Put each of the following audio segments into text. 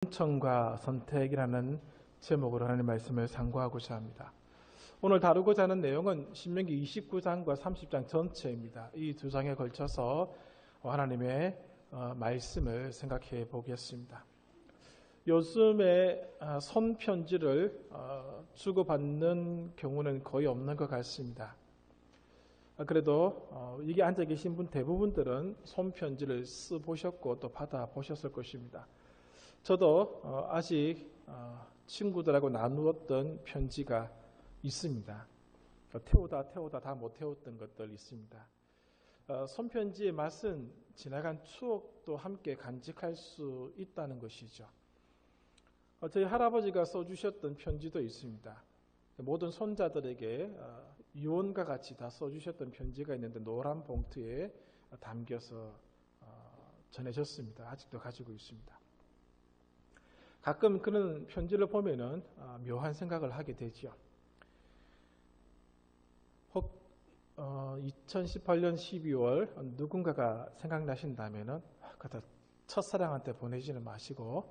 신청과 선택이라는 제목으로 하나님의 말씀을 상고하고자 합니다. 오늘 다루고자 하는 내용은 신명기 29장과 30장 전체입니다. 이 두 장에 걸쳐서 하나님의 말씀을 생각해 보겠습니다. 요즘에 손편지를 주고받는 경우는 거의 없는 것 같습니다. 그래도 여기 앉아 계신 분 대부분들은 손편지를 써보셨고 또 받아보셨을 것입니다. 저도 아직 친구들하고 나누었던 편지가 있습니다. 태우다 다 못 태웠던 것들 있습니다. 손편지의 맛은 지나간 추억도 함께 간직할 수 있다는 것이죠. 저희 할아버지가 써주셨던 편지도 있습니다. 모든 손자들에게 유언과 같이 다 써주셨던 편지가 있는데 노란 봉투에 담겨서 전해졌습니다. 아직도 가지고 있습니다. 가끔 그런 편지를 보면은 묘한 생각을 하게 되죠. 혹 2018년 12월 누군가가 생각나신다면은 그다 첫사랑한테 보내지는 마시고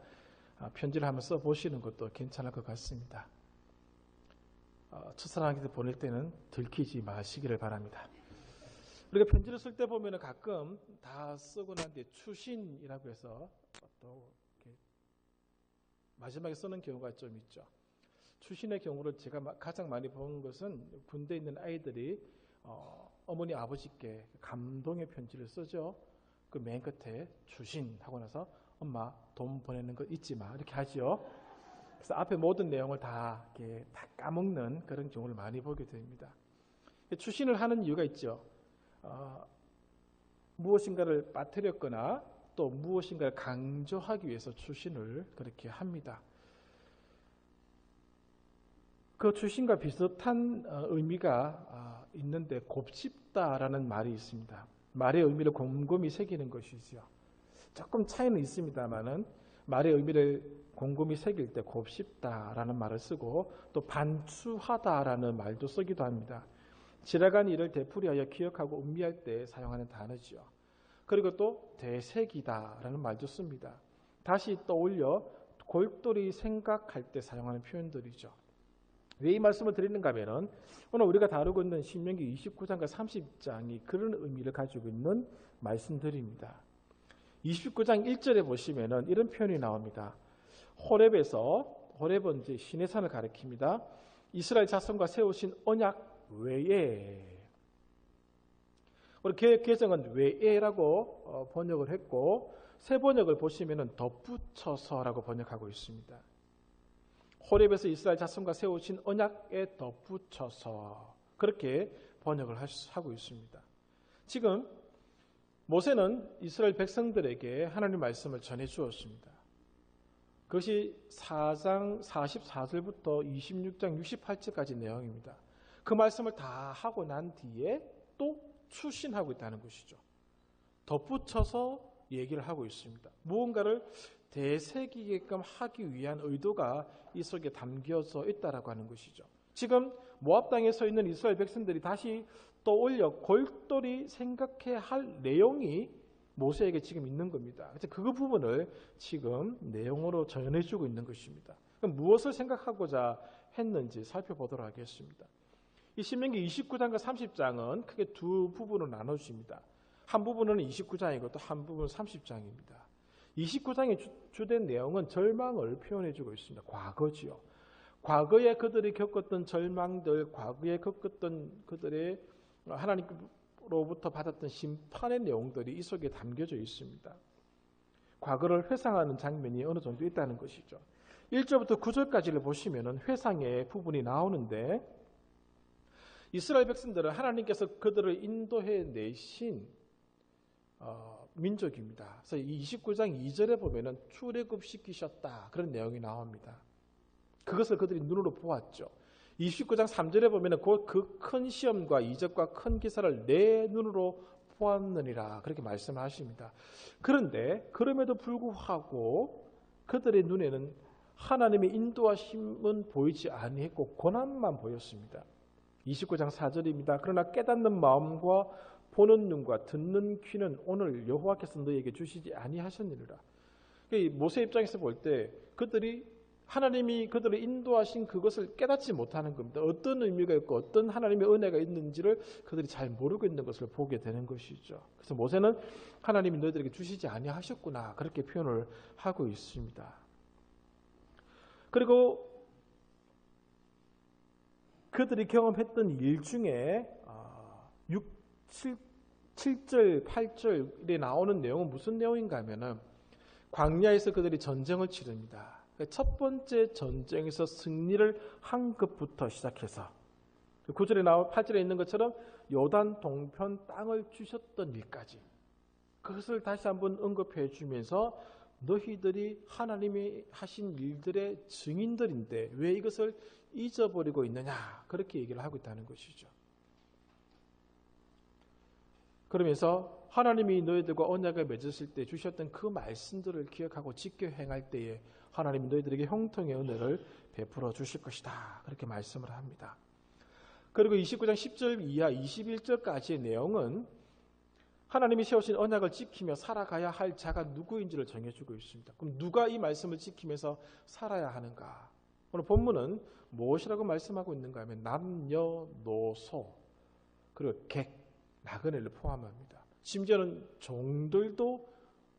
편지를 한번 써보시는 것도 괜찮을 것 같습니다. 첫사랑한테 보낼 때는 들키지 마시기를 바랍니다. 우리가 편지를 쓸 때 보면은 가끔 다 쓰고 난 뒤에 추신이라고 해서 또 마지막에 쓰는 경우가 좀 있죠. 추신의 경우를 제가 가장 많이 본 것은 군대에 있는 아이들이 어머니 아버지께 감동의 편지를 쓰죠. 그 맨 끝에 추신하고 나서 엄마 돈 보내는 거 잊지 마 이렇게 하죠. 그래서 앞에 모든 내용을 다 까먹는 그런 경우를 많이 보게 됩니다. 추신을 하는 이유가 있죠. 무엇인가를 빠뜨렸거나 또 무엇인가를 강조하기 위해서 추신을 그렇게 합니다. 그 추신과 비슷한 의미가 있는데 곱씹다라는 말이 있습니다. 말의 의미를 곰곰이 새기는 것이죠. 조금 차이는 있습니다만은 말의 의미를 곰곰이 새길 때 곱씹다라는 말을 쓰고 또 반추하다라는 말도 쓰기도 합니다. 지나간 일을 되풀이하여 기억하고 음미할 때 사용하는 단어죠. 그리고 또 되새기다라는 말도 씁니다. 다시 떠올려 골똘히 생각할 때 사용하는 표현들이죠. 왜 이 말씀을 드리는가 하면 오늘 우리가 다루고 있는 신명기 29장과 30장이 그런 의미를 가지고 있는 말씀들입니다. 29장 1절에 보시면 이런 표현이 나옵니다. 호렙은 이제 시내산을 가리킵니다. 이스라엘 자손과 세우신 언약 외에, 우리 개정은 외에라고 번역을 했고 새 번역을 보시면 덧붙여서라고 번역하고 있습니다. 호렙에서 이스라엘 자손과 세우신 언약에 덧붙여서 그렇게 번역을 하고 있습니다. 지금 모세는 이스라엘 백성들에게 하나님의 말씀을 전해 주었습니다. 그것이 4장 44절부터 26장 68절까지 내용입니다. 그 말씀을 다 하고 난 뒤에 또 추신하고 있다는 것이죠. 덧붙여서 얘기를 하고 있습니다. 무언가를 되새기게끔 하기 위한 의도가 이 속에 담겨져 있다라고 하는 것이죠. 지금 모압 땅에 서 있는 이스라엘 백성들이 다시 떠올려 골똘히 생각해야 할 내용이 모세에게 지금 있는 겁니다. 그래서 그 부분을 지금 내용으로 전해주고 있는 것입니다. 그럼 무엇을 생각하고자 했는지 살펴보도록 하겠습니다. 이 신명기 29장과 30장은 크게 두 부분으로 나눠집니다. 한 부분은 29장이고 또 한 부분은 30장입니다. 29장의 주된 내용은 절망을 표현해주고 있습니다. 과거지요. 과거에 그들이 겪었던 절망들, 과거에 겪었던 그들의 하나님으로부터 받았던 심판의 내용들이 이 속에 담겨져 있습니다. 과거를 회상하는 장면이 어느 정도 있다는 것이죠. 1절부터 9절까지를 보시면 회상의 부분이 나오는데 이스라엘 백성들은 하나님께서 그들을 인도해 내신 민족입니다. 그래서 29장 2절에 보면은 출애굽시키셨다 그런 내용이 나옵니다. 그것을 그들이 눈으로 보았죠. 29장 3절에 보면은 그 큰 시험과 이적과 큰 기사를 내 눈으로 보았느니라 그렇게 말씀하십니다. 그런데 그럼에도 불구하고 그들의 눈에는 하나님의 인도하심은 보이지 아니했고 고난만 보였습니다. 29장 4절입니다. 그러나 깨닫는 마음과 보는 눈과 듣는 귀는 오늘 여호와께서 너희에게 주시지 아니하셨느니라. 모세 입장에서 볼 때 그들이 하나님이 그들을 인도하신 그것을 깨닫지 못하는 겁니다. 어떤 의미가 있고 어떤 하나님의 은혜가 있는지를 그들이 잘 모르고 있는 것을 보게 되는 것이죠. 그래서 모세는 하나님이 너희들에게 주시지 아니하셨구나 그렇게 표현을 하고 있습니다. 그리고 그들이 경험했던 일 중에 7절, 8절에 나오는 내용은 무슨 내용인가 하면은 광야에서 그들이 전쟁을 치릅니다. 첫 번째 전쟁에서 승리를 한 것부터 시작해서 9절에 나와 8절에 있는 것처럼 요단 동편 땅을 주셨던 일까지 그것을 다시 한번 언급해 주면서 너희들이 하나님이 하신 일들의 증인들인데 왜 이것을 잊어버리고 있느냐 그렇게 얘기를 하고 있다는 것이죠. 그러면서 하나님이 너희들과 언약을 맺으실 때 주셨던 그 말씀들을 기억하고 지켜 행할 때에 하나님이 너희들에게 형통의 은혜를 베풀어 주실 것이다. 그렇게 말씀을 합니다. 그리고 29장 10절 이하 21절까지의 내용은 하나님이 세우신 언약을 지키며 살아가야 할 자가 누구인지를 정해주고 있습니다. 그럼 누가 이 말씀을 지키면서 살아야 하는가? 오늘 본문은 무엇이라고 말씀하고 있는가 하면 남녀노소 그리고 객, 나그네를 포함합니다. 심지어는 종들도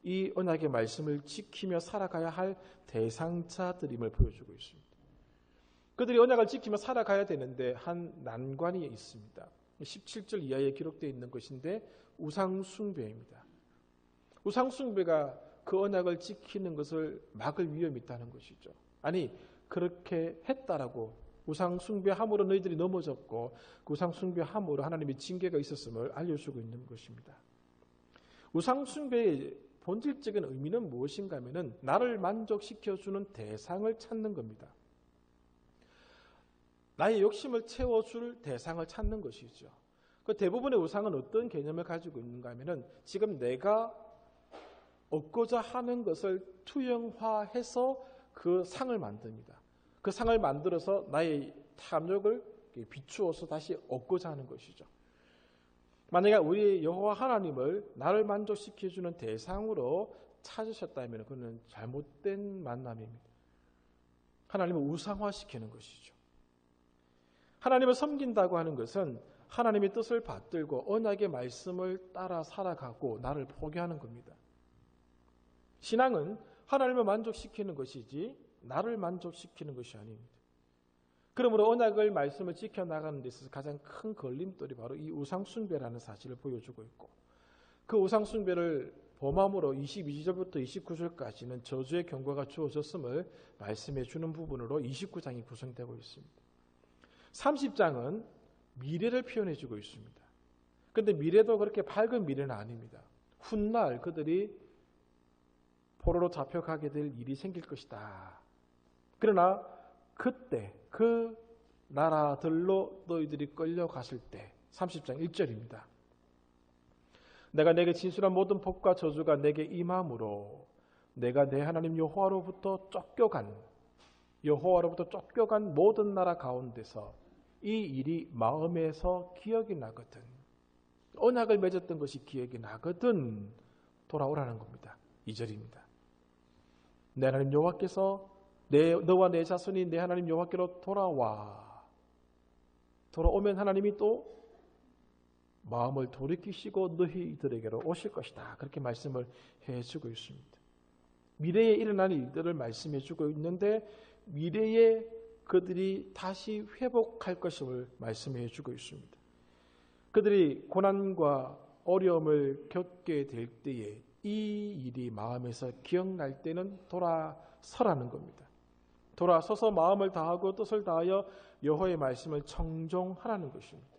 이 언약의 말씀을 지키며 살아가야 할 대상자들임을 보여주고 있습니다. 그들이 언약을 지키며 살아가야 되는데 한 난관이 있습니다. 17절 이하에 기록되어 있는 것인데 우상숭배입니다. 우상숭배가 그 언약을 지키는 것을 막을 위험이 있다는 것이죠. 아니 그렇게 했다라고 우상숭배함으로 너희들이 넘어졌고 그 우상숭배함으로 하나님의 징계가 있었음을 알려주고 있는 것입니다. 우상숭배의 본질적인 의미는 무엇인가 하면 나를 만족시켜주는 대상을 찾는 겁니다. 나의 욕심을 채워줄 대상을 찾는 것이죠. 그 대부분의 우상은 어떤 개념을 가지고 있는가 하면 지금 내가 얻고자 하는 것을 투영화해서 그 상을 만듭니다. 그 상을 만들어서 나의 탐욕을 비추어서 다시 얻고자 하는 것이죠. 만약에 우리 여호와 하나님을 나를 만족시켜주는 대상으로 찾으셨다면 그는 잘못된 만남입니다. 하나님을 우상화시키는 것이죠. 하나님을 섬긴다고 하는 것은 하나님의 뜻을 받들고 언약의 말씀을 따라 살아가고 나를 포기하는 겁니다. 신앙은 하나님을 만족시키는 것이지 나를 만족시키는 것이 아닙니다. 그러므로 언약을 말씀을 지켜나가는 데 있어서 가장 큰 걸림돌이 바로 이 우상숭배라는 사실을 보여주고 있고 그 우상숭배를 범함으로 22절부터 29절까지는 저주의 경고가 주어졌음을 말씀해 주는 부분으로 29장이 구성되고 있습니다. 30장은 미래를 표현해 주고 있습니다. 그런데 미래도 그렇게 밝은 미래는 아닙니다. 훗날 그들이 포로로 잡혀가게 될 일이 생길 것이다. 그러나 그때 그 나라들로 너희들이 끌려갔을 때 30장 1절입니다. 내가 내게 진술한 모든 복과 저주가 내게 임함으로 내가 내 하나님 여호와로부터 쫓겨간 모든 나라 가운데서 이 일이 마음에서 기억이 나거든. 언약을 맺었던 것이 기억이 나거든 돌아오라는 겁니다. 2절입니다. 내 하나님 여호와께서 너와 내 자손이 내 하나님 여호와께로 돌아오면 하나님이 또 마음을 돌이키시고 너희들에게로 오실 것이다. 그렇게 말씀을 해주고 있습니다. 미래에 일어날 일들을 말씀해주고 있는데 미래에 그들이 다시 회복할 것임을 말씀해주고 있습니다. 그들이 고난과 어려움을 겪게 될 때에 이 일이 마음에서 기억날 때는 돌아서라는 겁니다. 돌아서서 마음을 다하고 뜻을 다하여 여호와의 말씀을 청종하라는 것입니다.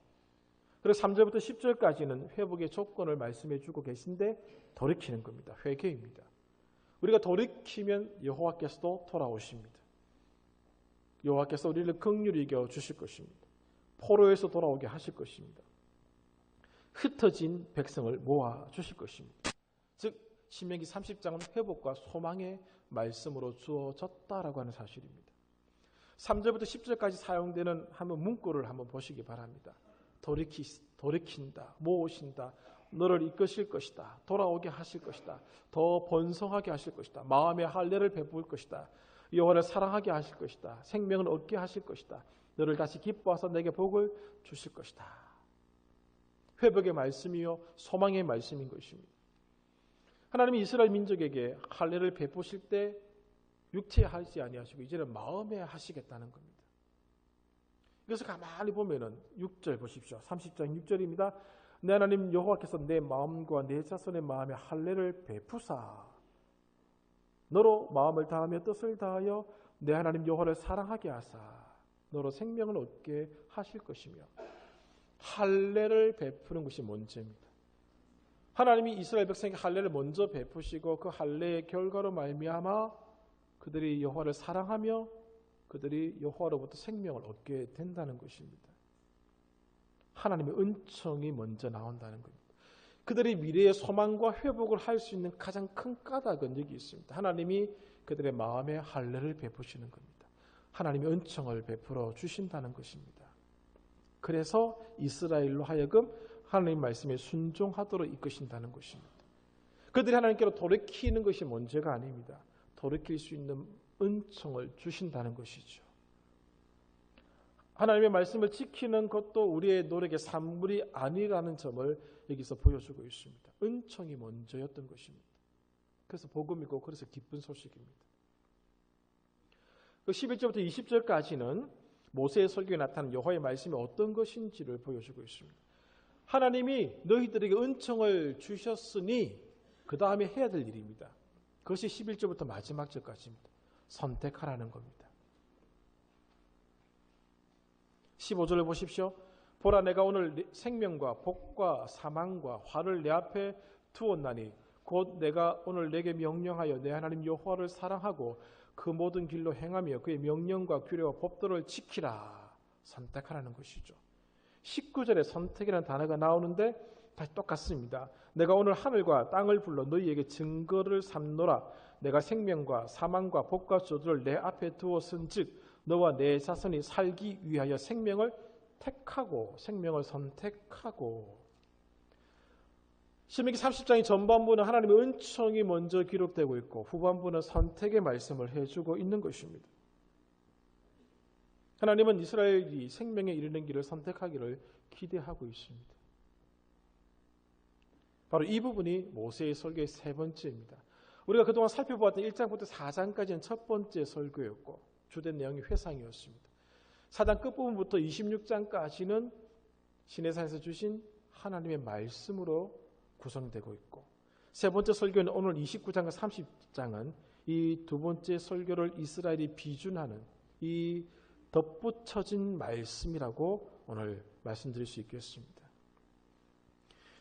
그리고 3절부터 10절까지는 회복의 조건을 말씀해 주고 계신데 돌이키는 겁니다. 회개입니다. 우리가 돌이키면 여호와께서도 돌아오십니다. 여호와께서 우리를 긍휼히 여겨 주실 것입니다. 포로에서 돌아오게 하실 것입니다. 흩어진 백성을 모아 주실 것입니다. 즉 신명기 30장은 회복과 소망의 말씀으로 주어졌다라고 하는 사실입니다. 3절부터 10절까지 사용되는 한번 문구를 한번 보시기 바랍니다. 돌이킨다, 모으신다, 너를 이끄실 것이다. 돌아오게 하실 것이다. 더 번성하게 하실 것이다. 마음의 할례를 베풀 것이다. 여호와를 사랑하게 하실 것이다. 생명을 얻게 하실 것이다. 너를 다시 기뻐하사 내게 복을 주실 것이다. 회복의 말씀이요 소망의 말씀인 것입니다. 하나님이 이스라엘 민족에게 할례를 베푸실 때 육체에 하지 아니하시고 이제는 마음에 하시겠다는 겁니다. 그래서 가만히 보면은 6절 보십시오. 30장 6절입니다. 내 하나님 여호와께서 내 마음과 내 자손의 마음에 할례를 베푸사 너로 마음을 다하며 뜻을 다하여 내 하나님 여호와를 사랑하게 하사 너로 생명을 얻게 하실 것이며 할례를 베푸는 것이 먼저입니다. 하나님이 이스라엘 백성에게 할례를 먼저 베푸시고 그 할례의 결과로 말미암아 그들이 여호와를 사랑하며 그들이 여호와로부터 생명을 얻게 된다는 것입니다. 하나님의 은총이 먼저 나온다는 겁니다. 그들의 미래의 소망과 회복을 할 수 있는 가장 큰 까닭은 여기 있습니다. 하나님이 그들의 마음에 할례를 베푸시는 겁니다. 하나님의 은총을 베풀어 주신다는 것입니다. 그래서 이스라엘로 하여금 하나님 말씀에 순종하도록 이끄신다는 것입니다. 그들이 하나님께로 돌이키는 것이 문제가 아닙니다. 돌이킬 수 있는 은총을 주신다는 것이죠. 하나님의 말씀을 지키는 것도 우리의 노력의 산물이 아니라는 점을 여기서 보여주고 있습니다. 은총이 먼저였던 것입니다. 그래서 복음이고 그래서 기쁜 소식입니다. 11절부터 20절까지는 모세의 설교에 나타난 여호와의 말씀이 어떤 것인지를 보여주고 있습니다. 하나님이 너희들에게 은총을 주셨으니 그 다음에 해야 될 일입니다. 그것이 11절부터 마지막 절까지입니다. 선택하라는 겁니다. 15절을 보십시오. 보라 내가 오늘 생명과 복과 사망과 화를 내 앞에 두었나니 곧 내가 오늘 내게 명령하여 내 하나님 여호와를 사랑하고 그 모든 길로 행하며 그의 명령과 규례와 법도를 지키라. 선택하라는 것이죠. 19절에 선택이라는 단어가 나오는데 다시 똑같습니다. 내가 오늘 하늘과 땅을 불러 너희에게 증거를 삼노라. 내가 생명과 사망과 복과 저주를 내 앞에 두었은즉 너와 내 자손이 살기 위하여 생명을 택하고 생명을 선택하고. 신명기 30장의 전반부는 하나님의 은총이 먼저 기록되고 있고 후반부는 선택의 말씀을 해주고 있는 것입니다. 하나님은 이스라엘이 생명에 이르는 길을 선택하기를 기대하고 있습니다. 바로 이 부분이 모세의 설교의 세 번째입니다. 우리가 그동안 살펴보았던 1장부터 4장까지는 첫 번째 설교였고 주된 내용이 회상이었습니다. 4장 끝부분부터 26장까지는 시내산에서 주신 하나님의 말씀으로 구성되고 있고 세 번째 설교는 오늘 29장과 30장은 이 두 번째 설교를 이스라엘이 비준하는 이 덧붙여진 말씀이라고 오늘 말씀드릴 수 있겠습니다.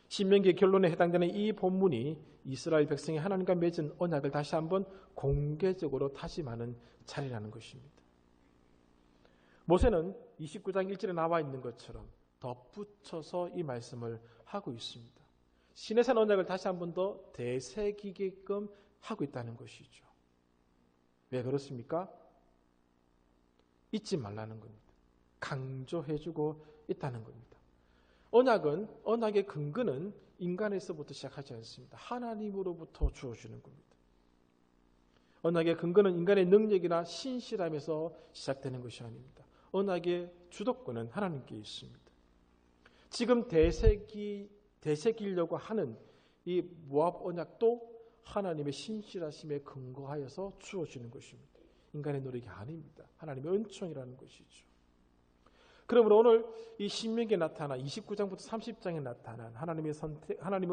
신명기의 결론에 해당되는 이 본문이 이스라엘 백성이 하나님과 맺은 언약을 다시 한번 공개적으로 다짐하는 자리라는 것입니다. 모세는 29장 1절에 나와 있는 것처럼 덧붙여서 이 말씀을 하고 있습니다. 시내산 언약을 다시 한번 더 되새기게끔 하고 있다는 것이죠. 왜 그렇습니까? 잊지 말라는 겁니다. 강조해주고 있다는 겁니다. 언약의 근거는 인간에서부터 시작하지 않습니다. 하나님으로부터 주어지는 겁니다. 언약의 근거는 인간의 능력이나 신실함에서 시작되는 것이 아닙니다. 언약의 주도권은 하나님께 있습니다. 지금 되새기려고 하는 이 모압 언약도 하나님의 신실하심에 근거하여서 주어지는 것입니다. 인간의 노력이 아닙니다. 하나님의 은총이라는 것이죠. 그러므로 오늘 이 신명기에 나타난 29장부터 30장에 나타난 하나님의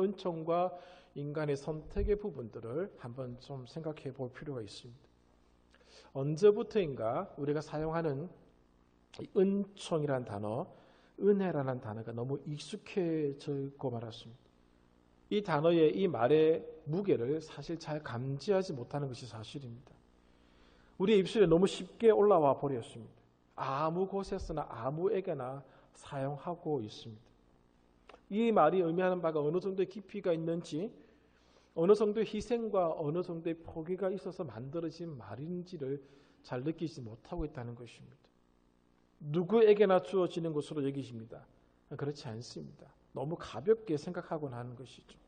은총과 인간의 선택의 부분들을 한번 좀 생각해 볼 필요가 있습니다. 언제부터인가 우리가 사용하는 은총이라는 단어, 은혜라는 단어가 너무 익숙해지고 말았습니다. 이 단어의 이 말의 무게를 사실 잘 감지하지 못하는 것이 사실입니다. 우리의 입술에 너무 쉽게 올라와 버렸습니다. 아무 곳에서나 아무에게나 사용하고 있습니다. 이 말이 의미하는 바가 어느 정도의 깊이가 있는지, 어느 정도의 희생과 어느 정도의 포기가 있어서 만들어진 말인지를 잘 느끼지 못하고 있다는 것입니다. 누구에게나 주어지는 것으로 여기십니다. 그렇지 않습니다. 너무 가볍게 생각하곤 하는 것이죠.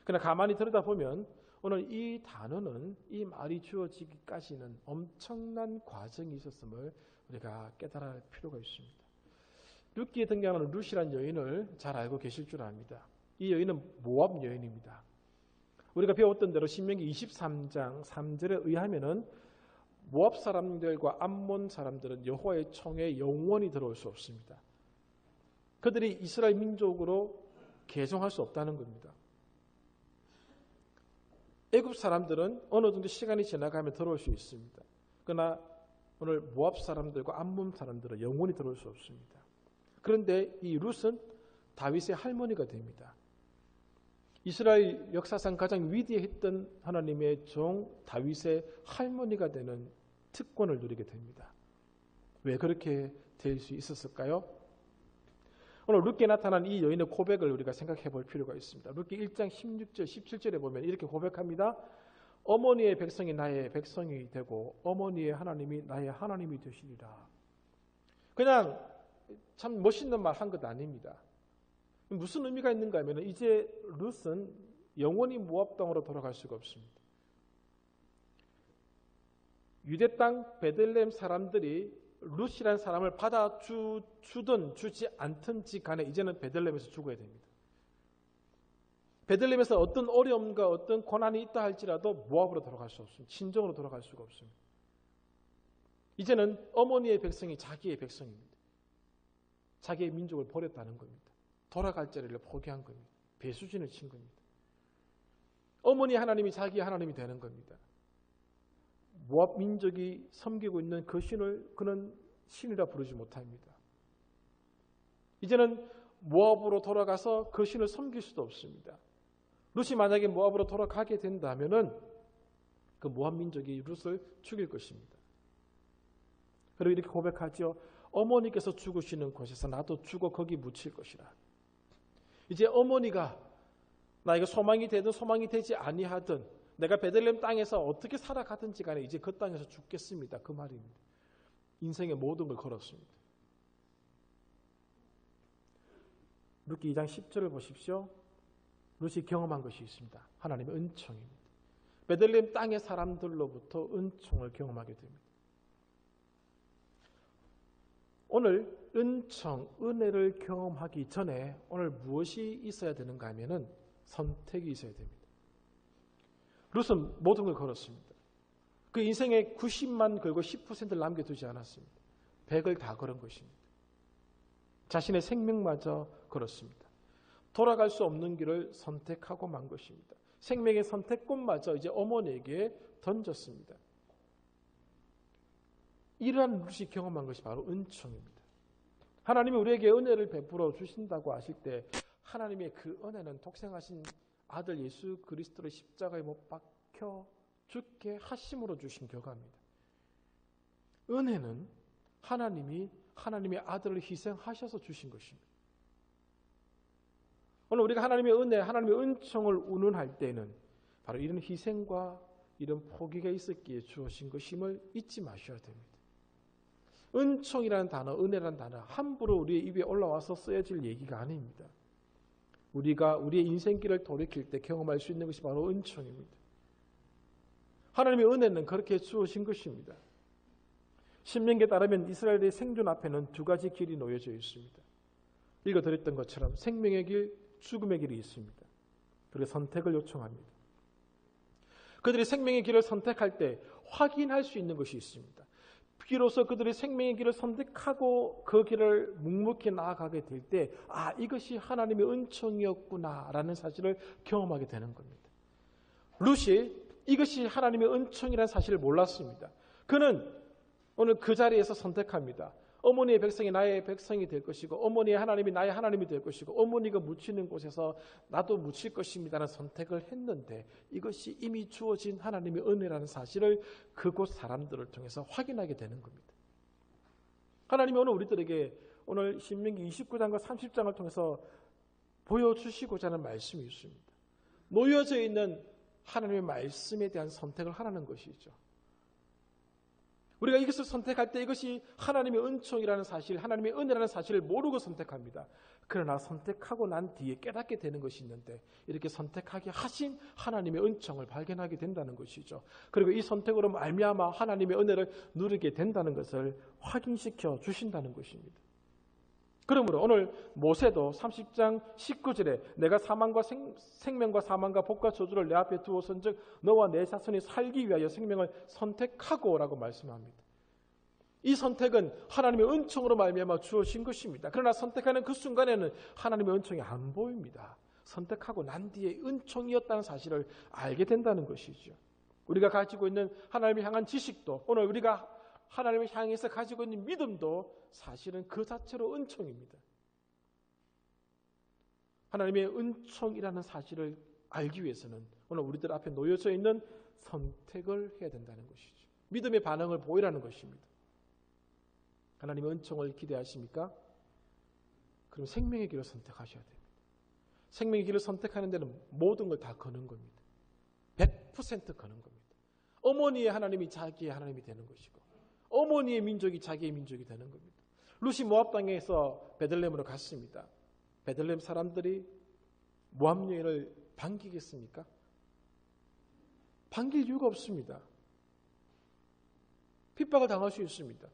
그러나 가만히 들여다보면 오늘 이 단어는 이 말이 주어지기까지는 엄청난 과정이 있었음을 우리가 깨달아야 할 필요가 있습니다. 룻기에 등장하는 룻이라는 여인을 잘 알고 계실 줄 압니다. 이 여인은 모압 여인입니다. 우리가 배웠던 대로 신명기 23장 3절에 의하면은 모압 사람들과 암몬 사람들은 여호와의 총에 영원히 들어올 수 없습니다. 그들이 이스라엘 민족으로 개종할 수 없다는 겁니다. 애굽 사람들은 어느 정도 시간이 지나가면 들어올 수 있습니다. 그러나 오늘 모압 사람들과 암몬 사람들은 영원히 들어올 수 없습니다. 그런데 이 룻은 다윗의 할머니가 됩니다. 이스라엘 역사상 가장 위대했던 하나님의 종 다윗의 할머니가 되는 특권을 누리게 됩니다. 왜 그렇게 될 수 있었을까요? 오늘 룻기에 나타난 이 여인의 고백을 우리가 생각해 볼 필요가 있습니다. 룻기 1장 16절 17절에 보면 이렇게 고백합니다. 어머니의 백성이 나의 백성이 되고 어머니의 하나님이 나의 하나님이 되시리라. 그냥 참 멋있는 말 한 것 아닙니다. 무슨 의미가 있는가 하면 이제 룻은 영원히 모압 땅으로 돌아갈 수가 없습니다. 유대 땅 베들레헴 사람들이 룻이라는 사람을 받아주든 주지 않든지 간에 이제는 베들레헴에서 죽어야 됩니다. 베들레헴에서 어떤 어려움과 어떤 고난이 있다 할지라도 모압으로 돌아갈 수 없습니다. 친정으로 돌아갈 수가 없습니다. 이제는 어머니의 백성이 자기의 백성입니다. 자기의 민족을 버렸다는 겁니다. 돌아갈 자리를 포기한 겁니다. 배수진을 친 겁니다. 어머니 하나님이 자기의 하나님이 되는 겁니다. 모압 민족이 섬기고 있는 그 신을 그는 신이라 부르지 못합니다. 이제는 모압으로 돌아가서 그 신을 섬길 수도 없습니다. 룻이 만약에 모압으로 돌아가게 된다면은 그 모압 민족이 룻을 죽일 것입니다. 그리고 이렇게 고백하죠. 어머니께서 죽으시는 곳에서 나도 죽어 거기 묻힐 것이라. 이제 어머니가 나에게 소망이 되든 소망이 되지 아니하든 내가 베들레헴 땅에서 어떻게 살아가든지 간에 이제 그 땅에서 죽겠습니다. 그 말입니다. 인생의 모든 걸 걸었습니다. 룻기 2장 10절을 보십시오. 룻이 경험한 것이 있습니다. 하나님의 은총입니다. 베들레헴 땅의 사람들로부터 은총을 경험하게 됩니다. 오늘 은총, 은혜를 경험하기 전에 오늘 무엇이 있어야 되는가 하면은 선택이 있어야 됩니다. 룻은 모든 걸 걸었습니다. 그 인생의 90만 걸고 10%를 남겨두지 않았습니다. 100을 다 걸은 것입니다. 자신의 생명마저 걸었습니다. 돌아갈 수 없는 길을 선택하고 만 것입니다. 생명의 선택권마저 이제 어머니에게 던졌습니다. 이러한 룻이 경험한 것이 바로 은총입니다. 하나님이 우리에게 은혜를 베풀어 주신다고 하실 때 하나님의 그 은혜는 독생하신 아들 예수 그리스도를 십자가에 못 박혀 죽게 하심으로 주신 결과입니다. 은혜는 하나님이 하나님의 아들을 희생하셔서 주신 것입니다. 오늘 우리가 하나님의 은혜, 하나님의 은총을 운운할 때는 바로 이런 희생과 이런 포기가 있었기에 주어진 것임을 잊지 마셔야 됩니다. 은총이라는 단어, 은혜라는 단어 함부로 우리의 입에 올라와서 쓰여질 얘기가 아닙니다. 우리가 우리의 인생길을 돌이킬 때 경험할 수 있는 것이 바로 은총입니다. 하나님의 은혜는 그렇게 주어진 것입니다. 신명기에 따르면 이스라엘의 생존 앞에는 두 가지 길이 놓여져 있습니다. 읽어드렸던 것처럼 생명의 길, 죽음의 길이 있습니다. 그리고 선택을 요청합니다. 그들이 생명의 길을 선택할 때 확인할 수 있는 것이 있습니다. 비로소 그들이 생명의 길을 선택하고 그 길을 묵묵히 나아가게 될 때 이것이 하나님의 은총이었구나라는 사실을 경험하게 되는 겁니다. 룻이 이것이 하나님의 은총이라는 사실을 몰랐습니다. 그는 오늘 그 자리에서 선택합니다. 어머니의 백성이 나의 백성이 될 것이고 어머니의 하나님이 나의 하나님이 될 것이고 어머니가 묻히는 곳에서 나도 묻힐 것입니다라는 선택을 했는데 이것이 이미 주어진 하나님의 은혜라는 사실을 그곳 사람들을 통해서 확인하게 되는 겁니다. 하나님이 오늘 우리들에게 오늘 신명기 29장과 30장을 통해서 보여주시고자 하는 말씀이 있습니다. 놓여져 있는 하나님의 말씀에 대한 선택을 하라는 것이죠. 우리가 이것을 선택할 때 이것이 하나님의 은총이라는 사실, 하나님의 은혜라는 사실을 모르고 선택합니다. 그러나 선택하고 난 뒤에 깨닫게 되는 것이 있는데 이렇게 선택하게 하신 하나님의 은총을 발견하게 된다는 것이죠. 그리고 이 선택으로 말미암아 하나님의 은혜를 누리게 된다는 것을 확인시켜 주신다는 것입니다. 그러므로 오늘 모세도 30장 19절에 내가 생명과 사망과 복과 저주를 내 앞에 두었은즉 너와 내 자손이 살기 위하여 생명을 선택하고 라고 말씀합니다. 이 선택은 하나님의 은총으로 말미암아 주어진 것입니다. 그러나 선택하는 그 순간에는 하나님의 은총이 안 보입니다. 선택하고 난 뒤에 은총이었다는 사실을 알게 된다는 것이죠. 우리가 가지고 있는 하나님을 향한 지식도, 오늘 우리가 하나님을 향해서 가지고 있는 믿음도 사실은 그 자체로 은총입니다. 하나님의 은총이라는 사실을 알기 위해서는 오늘 우리들 앞에 놓여져 있는 선택을 해야 된다는 것이죠. 믿음의 반응을 보이라는 것입니다. 하나님의 은총을 기대하십니까? 그럼 생명의 길을 선택하셔야 됩니다. 생명의 길을 선택하는 데는 모든 걸 다 거는 겁니다. 100% 거는 겁니다. 어머니의 하나님이 자기의 하나님이 되는 것이고 어머니의 민족이 자기의 민족이 되는 겁니다. 룻이 모압 땅에서 베들레헴으로 갔습니다. 베들레헴 사람들이 모압 여인을 반기겠습니까? 반길 이유가 없습니다. 핍박을 당할 수 있습니다.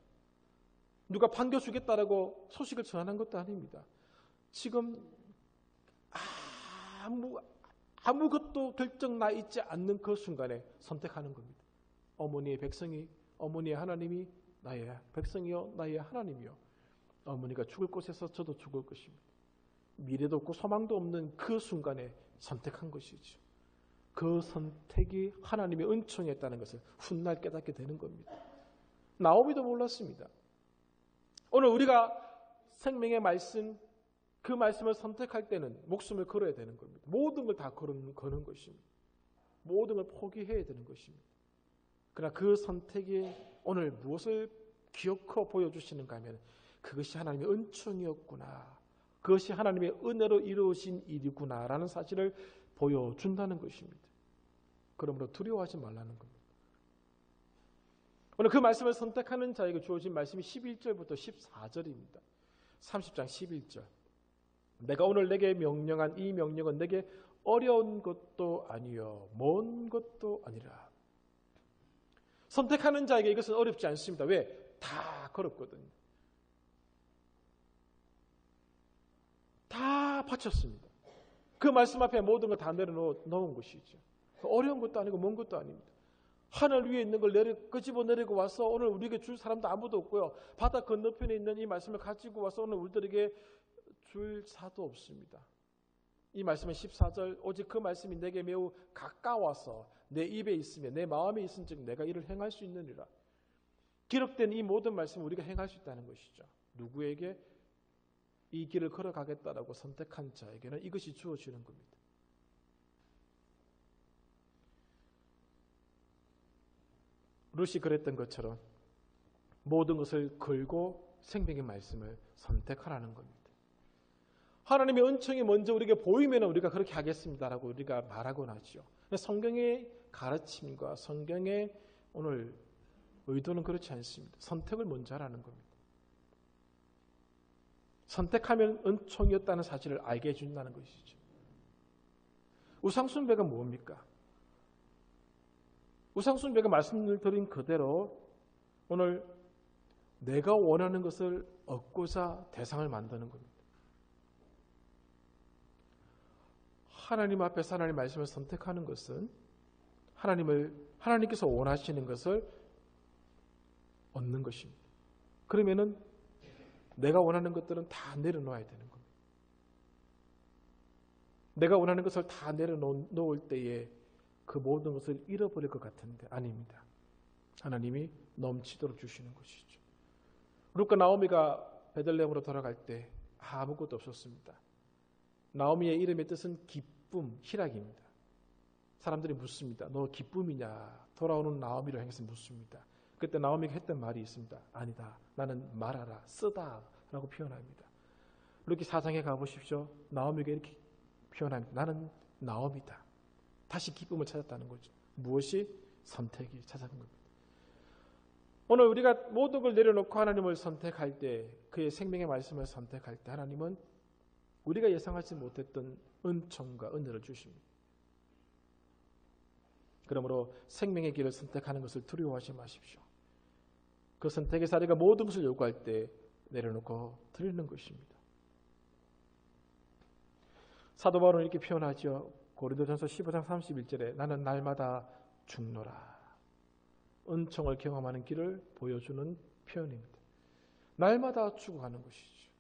누가 반겨주겠다라고 소식을 전하는 것도 아닙니다. 지금 아무것도 결정 나 있지 않는 그 순간에 선택하는 겁니다. 어머니의 백성이, 어머니의 하나님이 나의 백성이요 나의 하나님이요. 어머니가 죽을 곳에서 저도 죽을 것입니다. 미래도 없고 소망도 없는 그 순간에 선택한 것이죠. 그 선택이 하나님의 은총이었다는 것을 훗날 깨닫게 되는 겁니다. 나오미도 몰랐습니다. 오늘 우리가 생명의 말씀, 그 말씀을 선택할 때는 목숨을 걸어야 되는 겁니다. 모든 걸 다 거는 것입니다. 모든 걸 포기해야 되는 것입니다. 그러나 그 선택이 오늘 무엇을 기억하고 보여주시는가 하면 그것이 하나님의 은총이었구나. 그것이 하나님의 은혜로 이루어진 일이구나라는 사실을 보여준다는 것입니다. 그러므로 두려워하지 말라는 겁니다. 오늘 그 말씀을 선택하는 자에게 주어진 말씀이 11절부터 14절입니다. 30장 11절. 내가 오늘 내게 명령한 이 명령은 내게 어려운 것도 아니요 먼 것도 아니라. 선택하는 자에게 이것은 어렵지 않습니다. 왜? 다 걸었거든요. 다 바쳤습니다. 그 말씀 앞에 모든 걸 다 내려놓은 것이죠. 어려운 것도 아니고 먼 것도 아닙니다. 하늘 위에 있는 걸 끄집어 내리고 와서 오늘 우리에게 줄 사람도 아무도 없고요. 바다 건너편에 있는 이 말씀을 가지고 와서 오늘 우리들에게 줄 사도 없습니다. 이 말씀은 14절 오직 그 말씀이 내게 매우 가까워서 내 입에 있으며 내 마음에 있은즉 내가 이를 행할 수 있느니라. 기록된 이 모든 말씀을 우리가 행할 수 있다는 것이죠. 누구에게? 이 길을 걸어가겠다라고 선택한 자에게는 이것이 주어지는 겁니다. 룻이 그랬던 것처럼 모든 것을 걸고 생명의 말씀을 선택하라는 겁니다. 하나님의 은총이 먼저 우리에게 보이면 우리가 그렇게 하겠습니다라고 우리가 말하곤 하죠. 성경의 가르침과 성경의 오늘 의도는 그렇지 않습니다. 선택을 먼저 하라는 겁니다. 선택하면 은총이었다는 사실을 알게 해준다는 것이죠. 우상숭배가 뭡니까? 우상숭배가 말씀을 드린 그대로 오늘 내가 원하는 것을 얻고자 대상을 만드는 겁니다. 하나님 앞에서 하나님의 말씀을 선택하는 것은 하나님께서 원하시는 것을 얻는 것입니다. 그러면은 내가 원하는 것들은 다 내려놓아야 되는 겁니다. 내가 원하는 것을 다 내려놓을 때에 그 모든 것을 잃어버릴 것 같은데 아닙니다. 하나님이 넘치도록 주시는 것이죠. 룻과 나오미가 베들레헴으로 돌아갈 때 아무것도 없었습니다. 나오미의 이름의 뜻은 기쁨, 희락입니다. 사람들이 묻습니다. 너 기쁨이냐? 돌아오는 나오미를 향해서 묻습니다. 그때 나오미가 했던 말이 있습니다. 아니다. 나는 말하라, 쓰다 라고 표현합니다. 룻기 4장에 가보십시오. 나오미가 이렇게 표현합니다. 나는 나오미다. 다시 기쁨을 찾았다는 거죠. 무엇이? 선택이 찾아간 겁니다. 오늘 우리가 모든 걸 내려놓고 하나님을 선택할 때, 그의 생명의 말씀을 선택할 때 하나님은 우리가 예상하지 못했던 은총과 은혜를 주십니다. 그러므로 생명의 길을 선택하는 것을 두려워하지 마십시오. 그 선택의 자리가 모든 것을 요구할 때 내려놓고 드리는 것입니다. 사도 바울은 이렇게 표현하죠. 고린도전서 15장 31절에 나는 날마다 죽노라. 은총을 경험하는 길을 보여주는 표현입니다. 날마다 죽어가는 것이죠.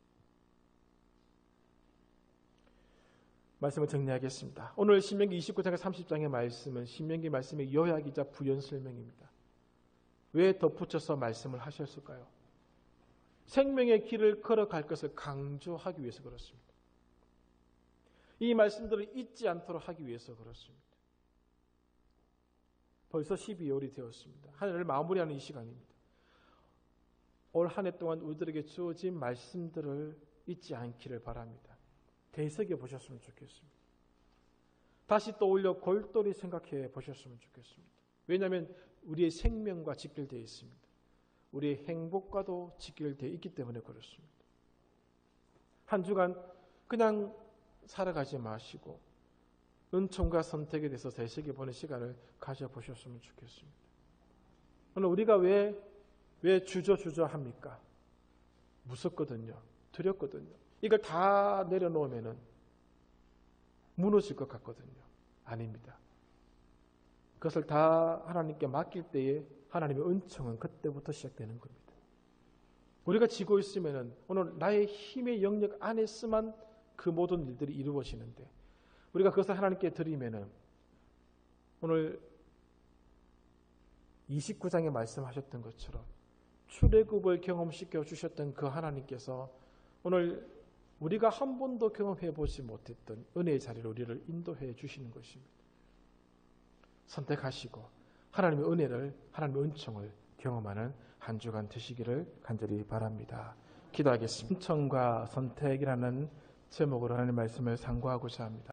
말씀을 정리하겠습니다. 오늘 신명기 29장 30장의 말씀은 신명기 말씀의 요약이자 부연 설명입니다. 왜 덧붙여서 말씀을 하셨을까요? 생명의 길을 걸어갈 것을 강조하기 위해서 그렇습니다. 이 말씀들을 잊지 않도록 하기 위해서 그렇습니다. 벌써 12월이 되었습니다. 한 해를 마무리하는 이 시간입니다. 올 한 해 동안 우리들에게 주어진 말씀들을 잊지 않기를 바랍니다. 되새겨 보셨으면 좋겠습니다. 다시 떠올려 골똘히 생각해 보셨으면 좋겠습니다. 왜냐하면 우리의 생명과 직결되어 있습니다. 우리의 행복과도 직결되어 있기 때문에 그렇습니다. 한 주간 그냥 살아가지 마시고 은총과 선택에 대해서 되새겨 보는 시간을 가져보셨으면 좋겠습니다. 오늘 우리가 왜 주저합니까? 무섭거든요. 두렵거든요. 이걸 다 내려놓으면 무너질 것 같거든요. 아닙니다. 그것을 다 하나님께 맡길 때에 하나님의 은총은 그때부터 시작되는 겁니다. 우리가 지고 있으면 오늘 나의 힘의 영역 안에서만 그 모든 일들이 이루어지는데 우리가 그것을 하나님께 드리면 오늘 29장에 말씀하셨던 것처럼 출애굽을 경험시켜 주셨던 그 하나님께서 오늘 우리가 한 번도 경험해 보지 못했던 은혜의 자리로 우리를 인도해 주시는 것입니다. 선택하시고 하나님의 은혜를, 하나님의 은총을 경험하는 한 주간 되시기를 간절히 바랍니다. 기도하겠습니다. 은총과 선택이라는 제목으로 하나님의 말씀을 상고하고자 합니다.